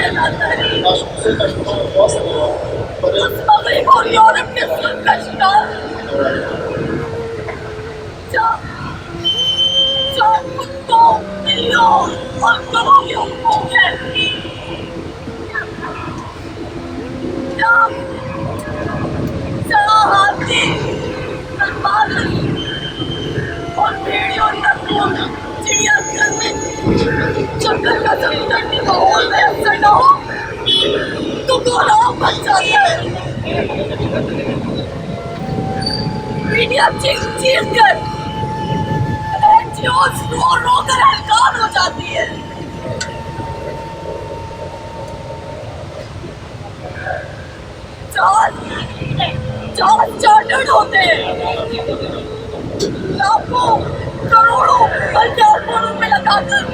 कहलाता है। But मुस्लिम और यूरोप के जुल्म का शिकार जो कुत्तों, बिल्लियों और गधों की हुकूमत है। जहाँ हाथी, बादल और भेड़ियों चिड़ियाघर में जंगल का समुद्री माहौल में असर न हो तो कोलाहल मच जाता है। मीडिया चीख कर NGOs रो कर हैरान हो जाती है। जहाज चार्टर्ड होते हैं, लाखों करोड़ों बल्कि अरबों रुपए लगाकर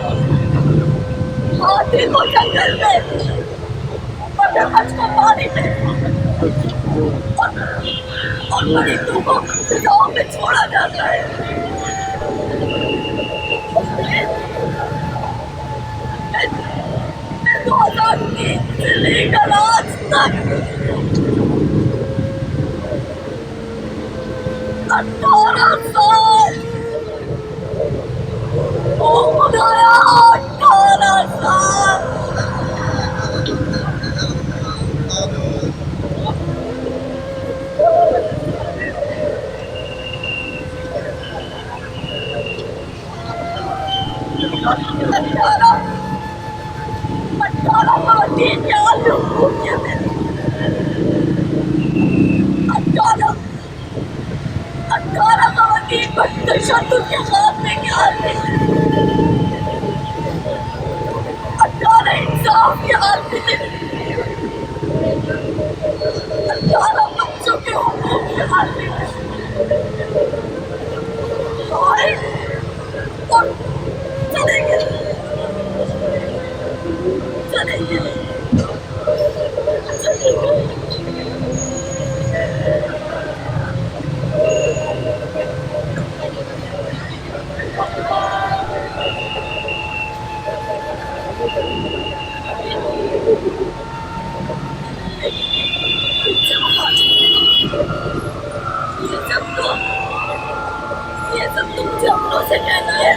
हाथी को जंगल में, मगरमच्छ को पानी में और परिंदों को फिजाओं में छोड़ा जाता है। मैं 2003 से लेकर आज तक 18 साल ओ खुदाया 18 साल तशद्दुद के खात्मे के आदमी, 18 इंसाफ के आदमी, 18 बच्चों के हुकूक के आदमी और चलेंगे चलेंगे ये सब तुमसे अपनों से कहना है,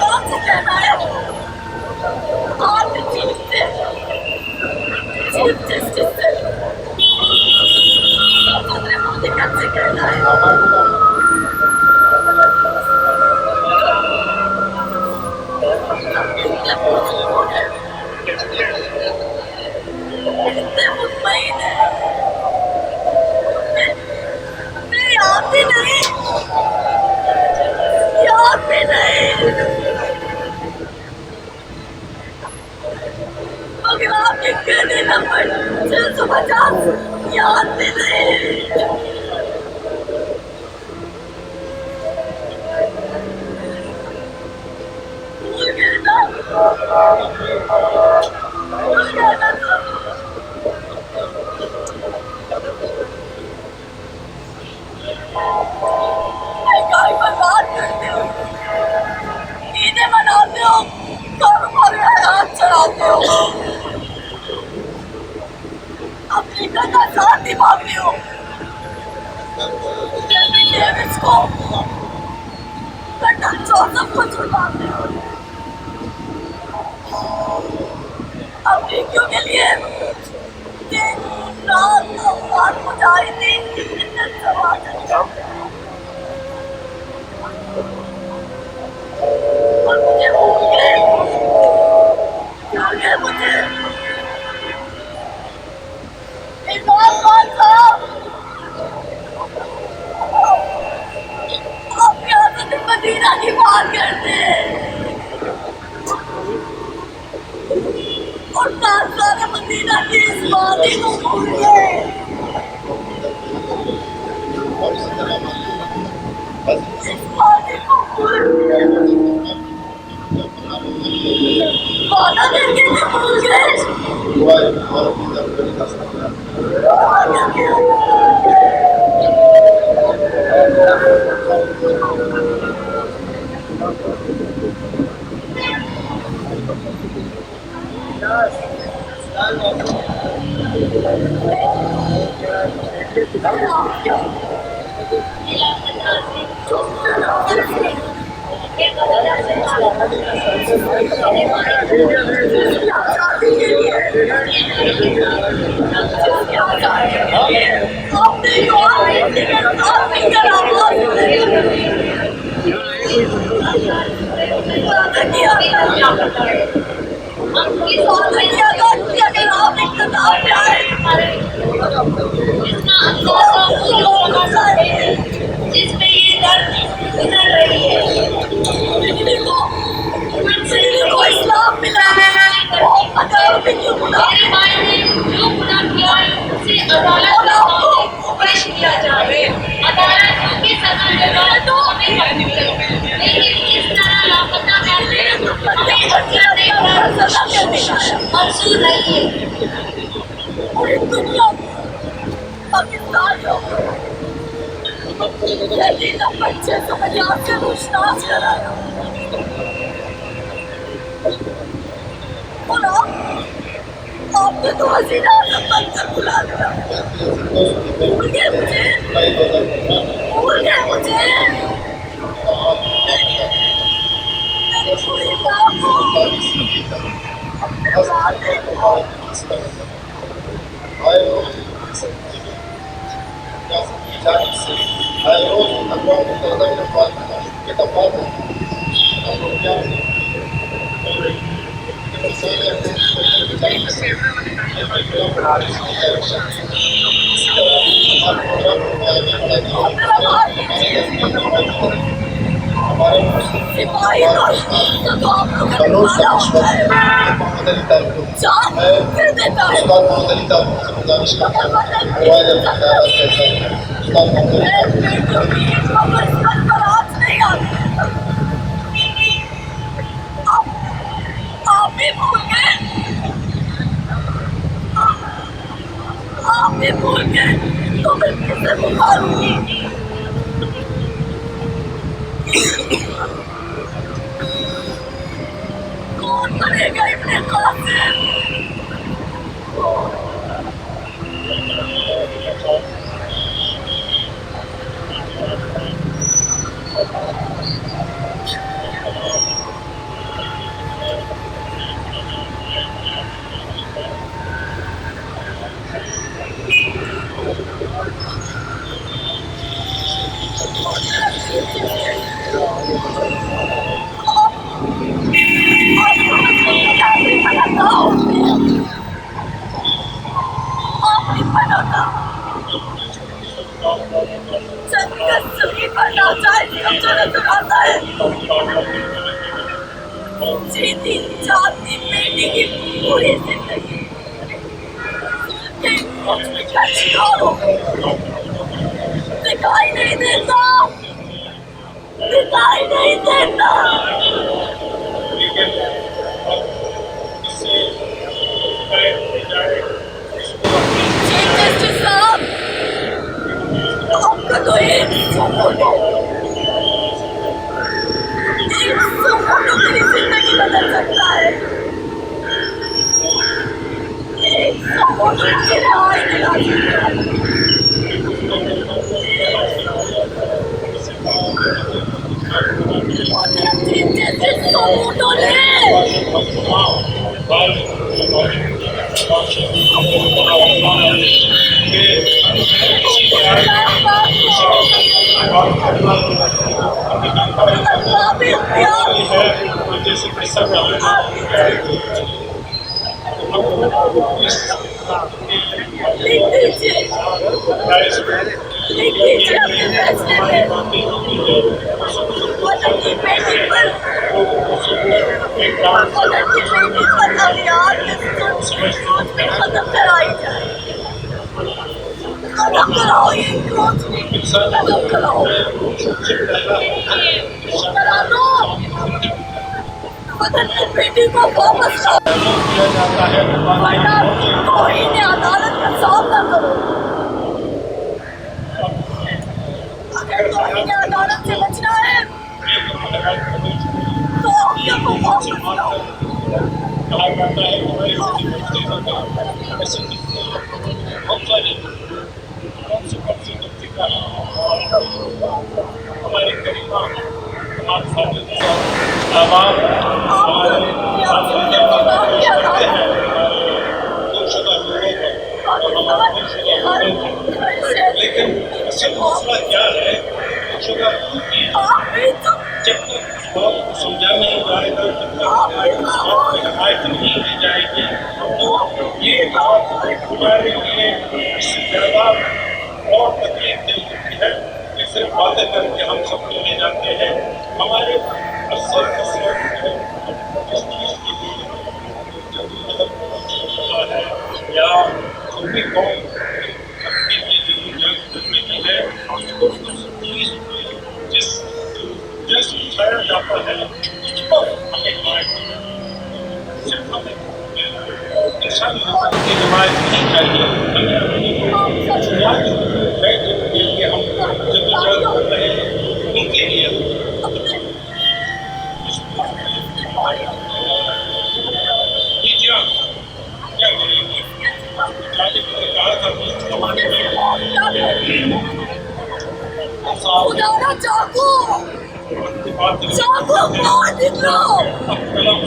कौन से कहना है? आप चीफ जस्टिस से से कहना है। इतने मुतमईन है, मैं याद भी नहीं मगर आपके कहने नंबर 650 याद भी नहीं। भूल गए ना, भूल गए ना। महंगाई बर्बाद करते हो, ईदें मनाते हो, कारोबार में हाथ चढ़ाते हो, अफ्रीका का साथ निभाते हो, डेविड डेविस को, कर्नल जोसेफ को छुड़वाते हो, अफ्रीकियों के लिए दिन रात अफगान मुजाहिदीन की जिन्नत सवार और मुझे भूल गए मुझे इमरान खान साहब, आप यहाँ से मदीना की बात करते हैं और ताजदार मदीना की इस वादी को भूल गए। इस वादी को भूल गए, वादा करके भी भूल गए। जिसमें ये दर्द गुजर रही है, को इस्लाम मिला है। मेरे भाई ने जो गुनाह किया है उसे अदालत में पेश किया जाए। अदालत जो भी सजा देगा तो हमें मंजूर है, लेकिन इस तरह लापता करने हमें मंजूर नहीं है। पूरी दुनिया पाकिस्तान बच्चे को पंजाब से पूछताछ कराया। बोला आपने तो हसीना बनकर बुला दिया। भूल गए मुझे, भूल गए मुझे। मेरी पूरी बात को अपने साथ देखो। भूल गए तो मैं किसे पुकारूंगी? कौन बनेगा इब्ने कासिम? जीती जाती बेटी की पूरी जिंदगी दिखाई नहीं देता, दिखाई नहीं देता। चीफ जस्टिस साहब, आपका तो एक फोटो मेरी जिंदगी बदल सकता है। एक फोटो मुझे रिहाई दिला सकता है। चीफ जस्टिस फोटो ले। लिख दीजिए अपने फैसले में वतन की बेटी पर अलियात में खत्म कराई जाए। खत्म कराओ ये क्रोध, खत्म कराओ, करा दो। वतन की बेटी को वापस लाओ, वरना तौहीन अदालत का सामना करो। अगर तौहीन अदालत से बचना है तो अपने को वापस लाओ। होता है हमारे ऐसे बहुत सारी कम से पत्रिका हमारे करीबा हमारे साथ आवाम हमारे करते हैं गुमशुदा लोगों को और हमारे लेकिन इससे मसला क्या है गुमशुदा जब तक उस बात को समझा नहीं जाएगा जब तक उस बात की हिमायत नहीं की जाएगी तो ये बात हमारे लिए इससे ज़्यादा और तकलीफ दे सकती है कि सिर्फ बातें करके हम सब चले जाते हैं हमारे असल कसरत इस चीज़ के लिए है या जो भी कौम अपने लिए जो जंग करनी है उसको उस चीज़ जिस जिस उठाया जाता है उस पर हमें हिमायत सिर्फ हमें इंसान की हिमायत नहीं चाहिए हमें अपनी है जिनके लिए हम जद्दोजहद कर रहे हैं उनके लिए नीतियाँ क्या करेंगे कहा था खुदारा चाकू चाकू मार निकलो अगर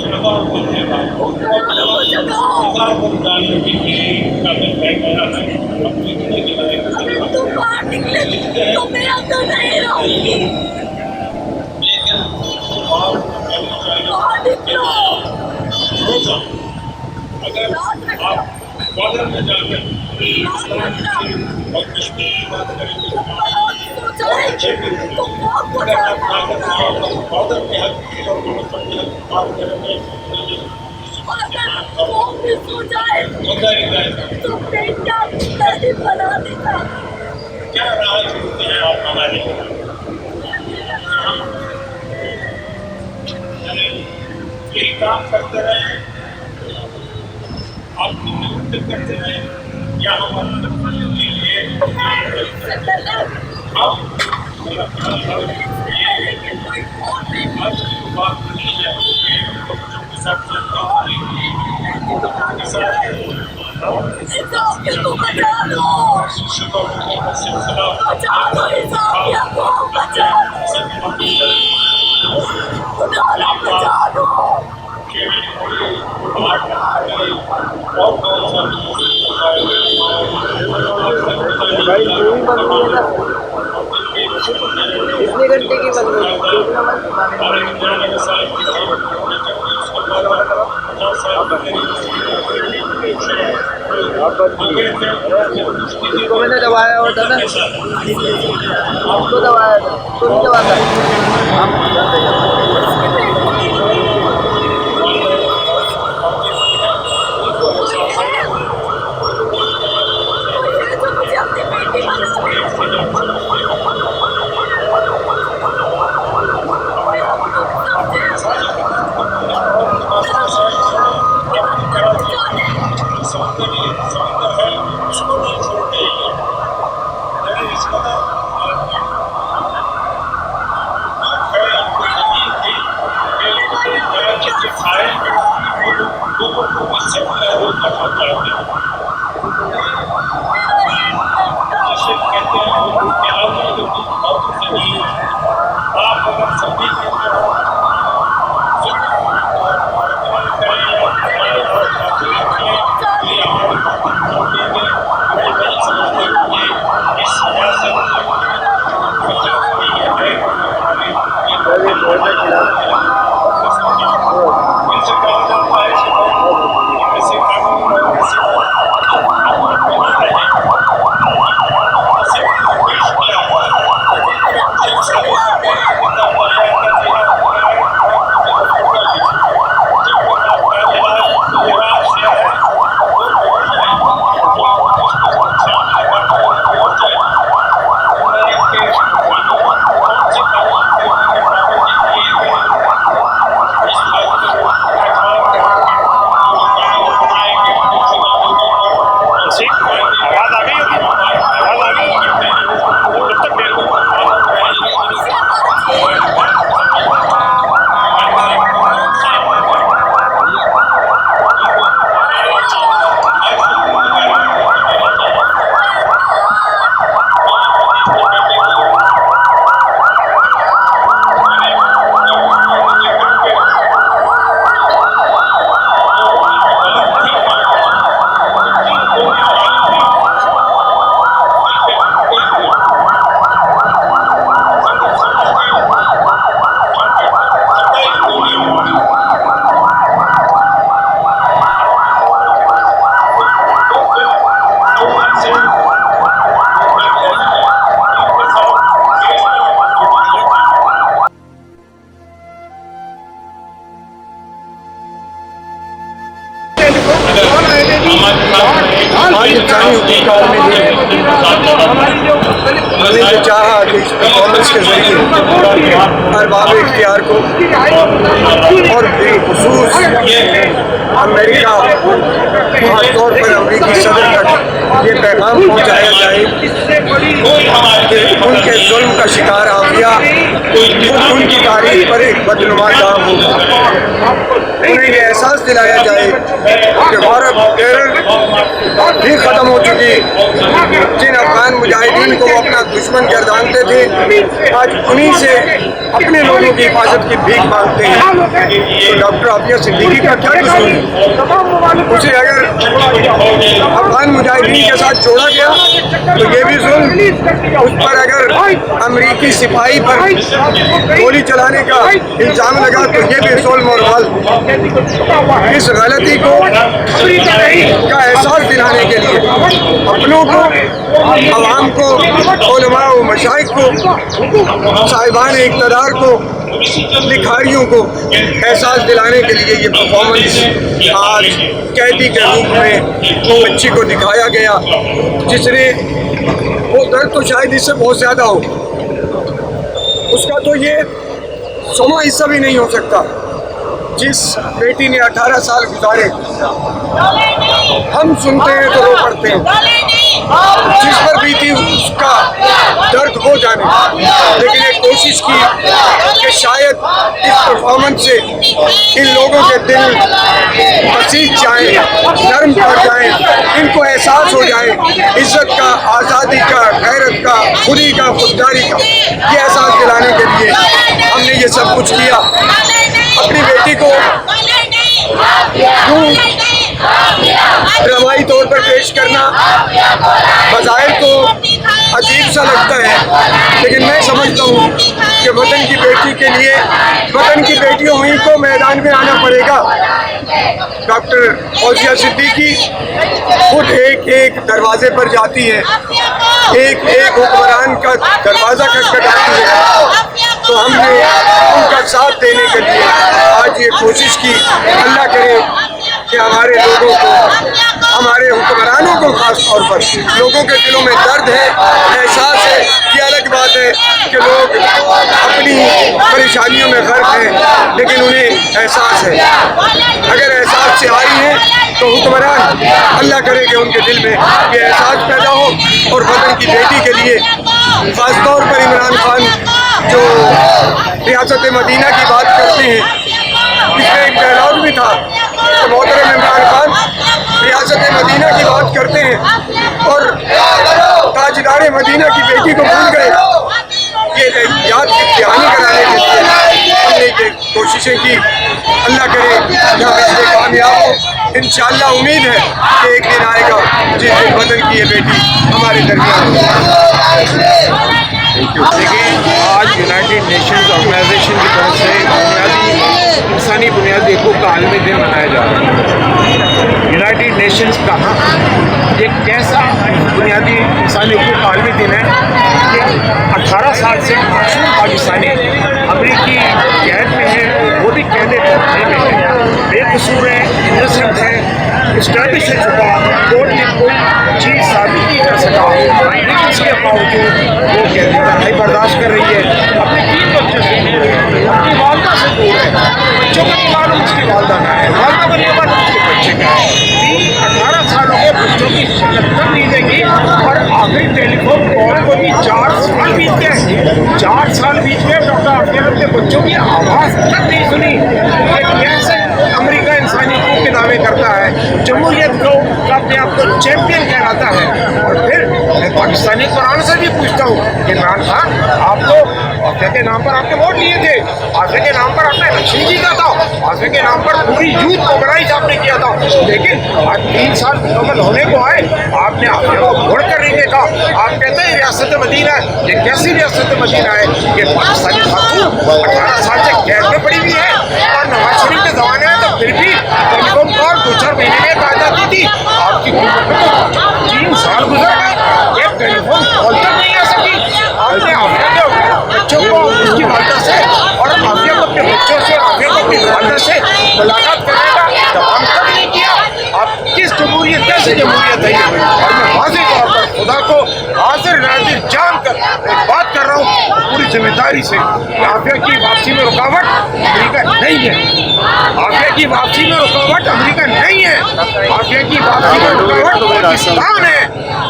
तुम बाहर निकले तो मैं अंदर नहीं रहूंगी बाहर निकलो अगर आप बॉर्डर में जाकर और कश्मीर की बात करेंगे बॉर्डर के हक और बात करेंगे क्या राह चुनते हैं आप हमारे यही काम करते रहे आप करते रहे या हमारे लिए हम आज की बात नहीं है बच्चों के साथ चलता कितने घंटे की बन इसको मैंने दबाया हुआ था ना आपको दबाया था तो नहीं दबाता आज इंसानी हकूक़ का आलमी दिन है। हमने जो चाहा कि इस परफॉर्मेंस के जरिए अरबाब इख्तियार को और बेखुसूस अमेरिका, खासतौर पर अमरीकी सदर तक ये पैगाम पहुँचाया जाए कि उनके जुल्म का शिकार आविया उनकी तारीख पर एक बदनुमा दाग होगा। उन्हें ये एहसास दिलाया जाए कि भारत टेरर भी ख़त्म हो चुकी। जिन अफगान मुजाहिदीन को वो अपना दुश्मन गर्दानते थे, आज उन्हीं से अपने लोगों की हिफाजत की भीख मांगते हैं। तो डॉक्टर आफिया सिद्दीकी का क्या कसूर है? उसे अगर अफगान मुजाहिदीन के साथ जोड़ा गया तो ये भी जुल्म। उस पर अगर अमरीकी सिपाही पर गोली चलाने का इल्ज़ाम लगा तो ये भी जुल्म और गलत। इस गलती को का एहसास दिलाने के लिए अपनों को, अवाम को, उलमा व मशाइख को, साहिबान इक़्तिदार को, लिखारियों को एहसास दिलाने के लिए ये परफॉर्मेंस आज कैदी के रूप में बच्ची को दिखाया गया, जिसने वो दर्द तो शायद इससे बहुत ज़्यादा हो, उसका तो ये 100वां हिस्सा भी नहीं हो सकता। जिस बेटी ने 18 साल गुजारे, हम सुनते हैं तो रो पड़ते हैं, जिस पर बीती उसका दर्द हो जाने, लेकिन एक कोशिश की कि शायद इस परफॉर्मेंस से इन लोगों के दिल पसीज जाएं, नरम पड़ जाएं, इनको एहसास हो जाए इज्जत का, आज़ादी का, गैरत का, खुदी का, खुददारी का। ये एहसास दिलाने के लिए हमने ये सब कुछ किया। अपनी बेटी को ड्रामाई तौर पर पेश करना बज़ाहिर तो अजीब सा लगता है, लेकिन मैं समझता हूँ कि वतन की बेटी के लिए, वतन की बेटियों हुई को मैदान में आना पड़ेगा। डॉक्टर फौजिया सिद्दीकी खुद एक एक दरवाजे पर जाती है, एक एक हुक्मरान का दरवाज़ा खटखटाती है। तो हमने उनका साथ देने के लिए आज ये कोशिश की। अल्लाह करे कि हमारे लोगों को, हमारे हुक्मरानों को, खास तौर पर लोगों के दिलों में दर्द है, एहसास है। ये अलग बात है कि लोग अपनी परेशानियों में गर्क हैं, लेकिन उन्हें एहसास है। अगर एहसास से आ रही है तो हुक्मरान, अल्लाह करे कि उनके दिल में ये एहसास पैदा हो और वतन की बेटी के लिए, खास तौर पर इमरान खान जो रियासत मदीना की बात करते हैं, इसमें एक डायलॉग भी था तो मोहतरम इमरान खान रियासत मदीना की बात करते हैं और ताजदार मदीना की बेटी को भूल गए। ये याद दहानी कराने के लिए हमने ये कोशिशें की। अल्लाह करे कि हम इसमें कामयाब हो। इंशाअल्लाह उम्मीद है कि एक दिन आएगा जिस दिन वतन की ये बेटी हमारे दरमियान हो। देखिए, आज यूनाइटेड नेशंस ऑर्गेनाइजेशन की तरफ से इंसानी बुनियादी हकूक़ का आलमी दिन मनाया जा रहा है। यूनाइटेड नेशंस कहाँ, ये कैसा बुनियादी इंसानी हकूक़ का आलमी दिन है कि 18 साल से मासूम पाकिस्तानी अमरीकी कैद में है, वो भी कैद में है, बेकसूर है, इनोसेंट है, स्टडी से चुका, कोर्ट ने कोई चीज़ साबित नहीं कर सका, लेकिन इसके बावजूद वो कैद तन्हाई बर्दाश्त कर रही है। अपने 3 बच्चों से दूर है, अपनी वालदा से दूर है, बच्चों को नहीं मालूम उसकी वालदा का है, वालदा को नहीं मालूम उसके बच्चे का है। 18 सालों के बच्चों की शनाख्त नहीं देगी और आखिरी टेलीफोन कॉल को भी 4 साल बीत गए। 4 साल बीत गए, डॉक्टर आफिया के बच्चों की आवाज़ तक नहीं सुनी। कैसे अमेरिका इंसानी हकूक़ के दावे करता है, जमहूरियत को अपने आप को चैंपियन कहलाता है, और फिर मैं पाकिस्तानी कुरान से भी पूछता हूँ कि इमरान खान, आपको आफिया के नाम पर आपने वोट लिए थे, आफिया के नाम पर आपने इलेक्शन जीता था, आफिया के नाम पर पूरी यूथ मोबिलाइज आपने किया था, लेकिन आज 3 साल मुकम्मल होने को आए, आपने आफिया को वोट कर नहीं देखा। आप कहते हैं रियासत मदीना है, ये कैसी रियासत मदीना है कि पाकिस्तानी खातून 18 साल से कैद में पड़ी हुई है, और नवाज शरीफ के ज़माने में तो फिर भी टेलीफोन कॉल 2-4 महीने में आ जाती थी। आपकी 3 साल गुजर गए, एक टेलीफोन कॉल तक नहीं आ सकी। आपने आफिया के बच्चों को उसकी वालदा से और आफिया को अपने बच्चों से, आफिया को अपनी वालदा से मुलाकात करने का इंतजाम तक नहीं किया। आप किस जमहूरियत, कैसे जमहूरियत है ये? जिम्मेदारी से आफिया की वापसी में रुकावट अमेरिका नहीं है। आफिया की वापसी में रुकावट अमेरिका नहीं है। आफिया की वापसी में रुकावट पाकिस्तान है।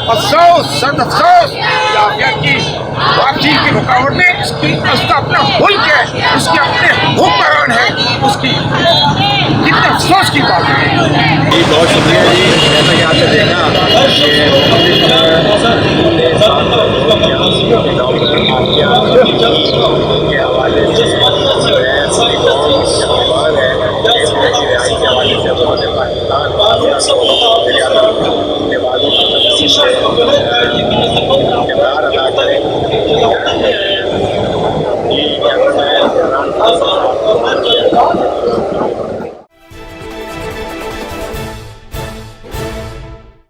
अफसोस सद अफसोस आफिया की वापसी की रुकावट में उसका अपना मुल्क है, उसके अपने हुक्मरान है, उसकी कितने अफसोस की बात है। जी बहुत शुक्रिया जी। जैसा कि आपने देखा के हवाले से किरदार अदा करें।